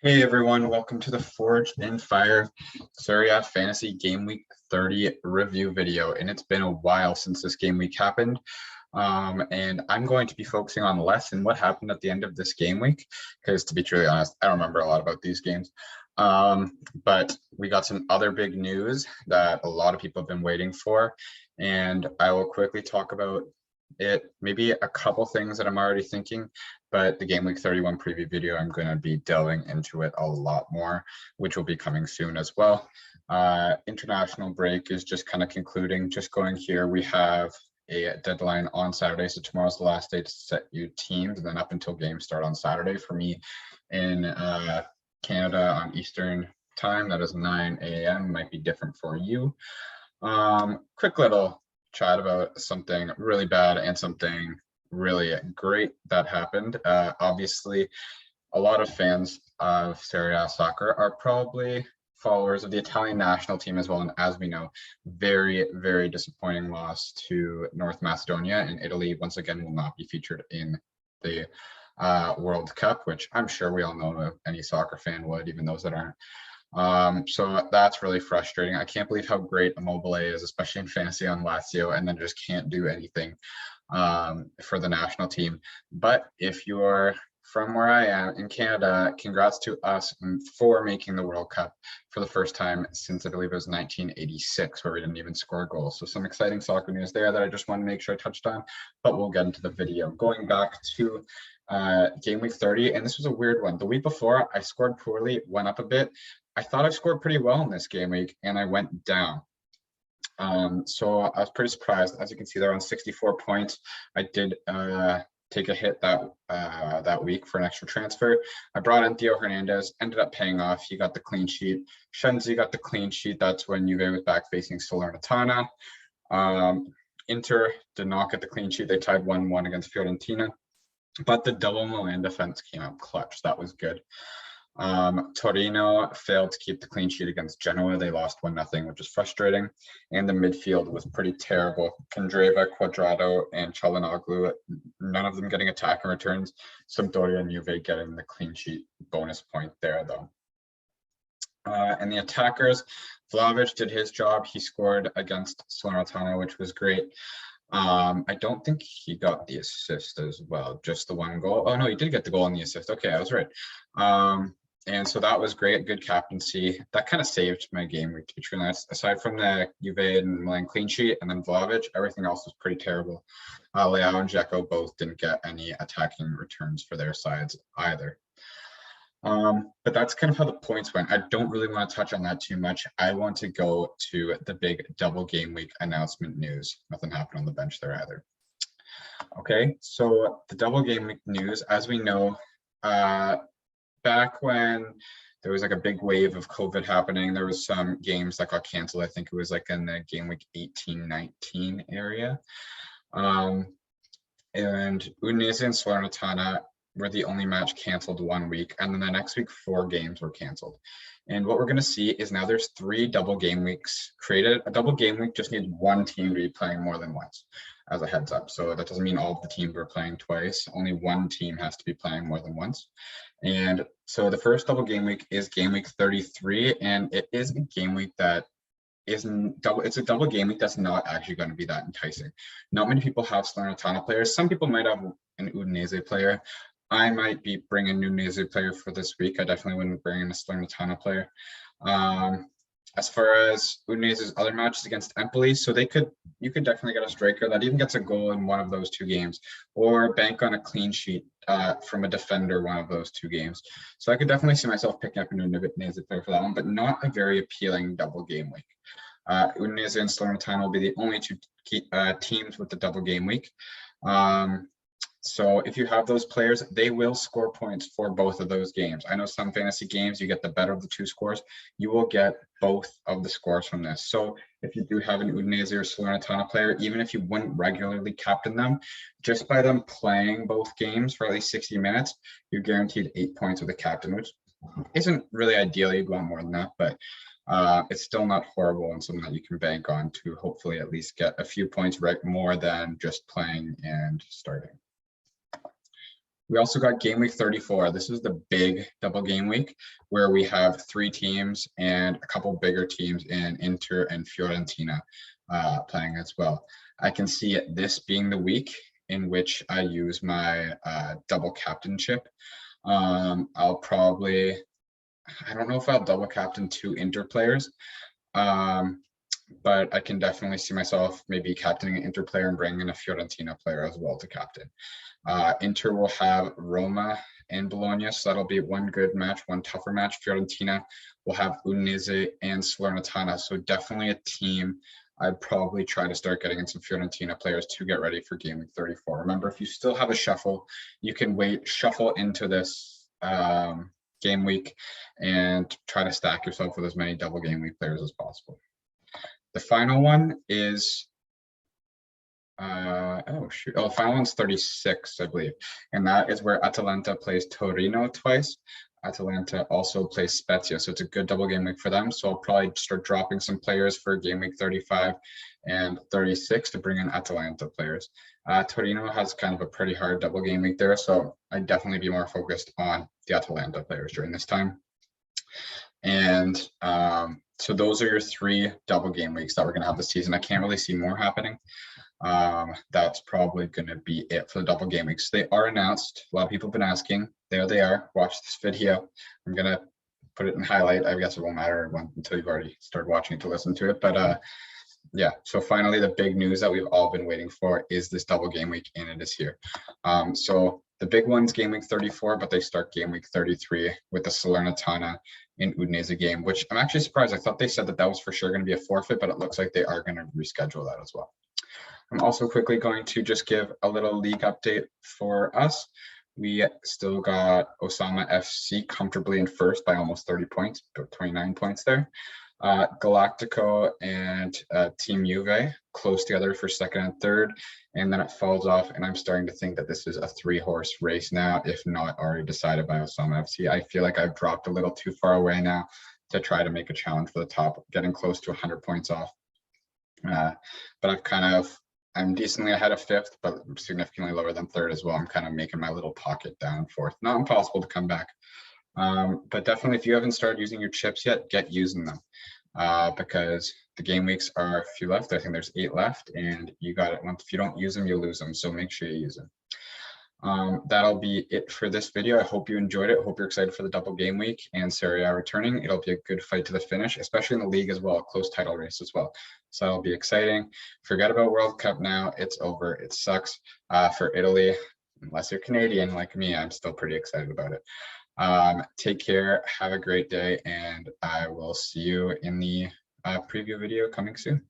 Hey everyone, welcome to the Forged in Fire Serie A Fantasy Game Week 30 review video. And it's been a while since this game week happened. And I'm going to be focusing on less and what happened at the end of this game week, because to be truly honest, I don't remember a lot about these games. But we got some other big news that a lot of people have been waiting for, and I will quickly talk about it. Maybe a couple things that I'm already thinking, but the Game Week 31 preview video, I'm going to be delving into it a lot more, which will be coming soon as well. International break is just kind of concluding. Just going here, we have a deadline on Saturday, so tomorrow's the last day to set your teams, and then up until games start on Saturday. For me in Canada on Eastern time, that is 9 a.m. Might be different for you. Quick little chat about something really bad and something really great that happened. Obviously, a lot of fans of Serie A soccer are probably followers of the Italian national team as well. And as we know, very, very disappointing loss to North Macedonia, and Italy once again will not be featured in the World Cup, which I'm sure we all know any soccer fan would, even those that aren't. So that's really frustrating. I can't believe how great Immobile is, especially in fantasy on Lazio, and then just can't do anything for the national team. But if you're from where I am in Canada, congrats to us for making the World Cup for the first time since I believe it was 1986, where we didn't even score a goal. So some exciting soccer news there that I just want to make sure I touched on, but we'll get into the video. Going back to Game Week 30, and this was a weird one. The week before, I scored poorly, went up a bit. I thought I scored pretty well in this game week, and I went down. So I was pretty surprised. As you can see there on 64 points, I did take a hit that week for an extra transfer. I brought in Theo Hernandez, ended up paying off. He got the clean sheet. Shenzi got the clean sheet. That's when Juve was back facing Salernitana. Inter did not get the clean sheet. They tied 1-1 against Fiorentina, but the double Milan defense came out clutch. That was good. Torino failed to keep the clean sheet against Genoa. They lost 1-0, which is frustrating. And the midfield was pretty terrible. Kandreva, Quadrado, and Çalhanoğlu, none of them getting attacking returns. Sampdoria and Juve getting the clean sheet bonus point there, though. And the attackers, Vlahovic did his job. He scored against Salernitana, which was great. I don't think he got the assist as well, just the one goal. Oh no, he did get the goal and the assist. Okay, I was right. And so that was great, good captaincy. That kind of saved my game week, to be truly honest. Aside from the Juve and Milan clean sheet and then Vlahovic, everything else was pretty terrible. Leao and Dzeko both didn't get any attacking returns for their sides either. But that's kind of how the points went. I don't really want to touch on that too much. I want to go to the big double game week announcement news. Nothing happened on the bench there either. Okay, so the double game week news, as we know, back when there was like a big wave of COVID happening, there was some games that got canceled. I think it was like in the game week 18-19 area. And Udinese and Salernitana were the only match canceled 1 week, and then the next week 4 games were canceled. And what we're going to see is now there's 3 double game weeks created. A double game week just needs 1 team to be playing more than once, as a heads up. So that doesn't mean all of the teams are playing twice. Only 1 team has to be playing more than once. And so the first double game week is game week 33, and it is a game week that isn't double. It's a double game week that's not actually going to be that enticing. Not many people have Salernitana players. Some people might have an Udinese player. I might be bringing a Udinese player for this week. I definitely wouldn't bring in a Salernitana player. As far as Udinese's other matches against Empoli, so you could definitely get a striker that even gets a goal in one of those 2 games, or bank on a clean sheet from a defender one of those 2 games. So I could definitely see myself picking up a Udinese player for that one, but not a very appealing double game week. Udinese and Salernitana will be the only 2 teams with the double game week. So if you have those players, they will score points for both of those games. I know some fantasy games, you get the better of the 2 scores. You will get both of the scores from this. So if you do have an Udinese or Salernitana player, even if you wouldn't regularly captain them, just by them playing both games for at least 60 minutes, you're guaranteed 8 points with a captain, which isn't really ideal. You'd want more than that, but it's still not horrible and something that you can bank on to hopefully at least get a few points more than just playing and starting. We also got game week 34. This is the big double game week where we have 3 teams and a couple bigger teams in Inter and Fiorentina playing as well. I can see this being the week in which I use my double captainship. I'll probably, I don't know if I'll double captain 2 Inter players, but I can definitely see myself maybe captaining an Inter player and bringing in a Fiorentina player as well to captain. Inter will have Roma and Bologna, so that'll be one good match, one tougher match. Fiorentina will have Udinese and Salernitana, so definitely a team I'd probably try to start getting in some Fiorentina players to get ready for game week 34. Remember, if you still have a shuffle, you can shuffle into this game week and try to stack yourself with as many double game week players as possible. The final one is the final one's 36, I believe, and that is where Atalanta plays Torino twice. Atalanta also plays Spezia, so it's a good double game week for them. So I'll probably start dropping some players for game week 35 and 36 to bring in Atalanta players. Torino has kind of a pretty hard double game week there, so I'd definitely be more focused on the Atalanta players during this time. And so those are your 3 double game weeks that we're going to have this season. I can't really see more happening. That's probably going to be it for the double game weeks. They are announced. A lot of people have been asking. There they are. Watch this video. I'm going to put it in highlight. I guess it won't matter until you've already started watching to listen to it. But yeah, so finally the big news that we've all been waiting for is this double game week, and it is here. So the big one's game week 34, but they start game week 33 with the Salernitana and Udinese game, which I'm actually surprised. I thought they said that was for sure going to be a forfeit, but it looks like they are going to reschedule that as well. I'm also quickly going to just give a little league update for us. We still got Osama FC comfortably in first by almost 30 points, about 29 points there. Galactico and Team Juve close together for second and third, and then it falls off, and I'm starting to think that this is a 3-horse race now, if not already decided by Osama FC. I feel like I've dropped a little too far away now to try to make a challenge for the top, getting close to 100 points off. But I'm decently ahead of 5th, but significantly lower than 3rd as well. I'm kind of making my little pocket down 4th. Not impossible to come back. But definitely, if you haven't started using your chips yet, get using them because the game weeks are a few left. I think there's 8 left, and you got it. If you don't use them, you lose them. So make sure you use them. That'll be it for this video. I hope you enjoyed it. I hope you're excited for the double game week and Serie A returning. It'll be a good fight to the finish, especially in the league as well, a close title race as well. So that'll be exciting. Forget about World Cup now. It's over. It sucks for Italy. Unless you're Canadian like me, I'm still pretty excited about it. Take care. Have a great day, and I will see you in the preview video coming soon.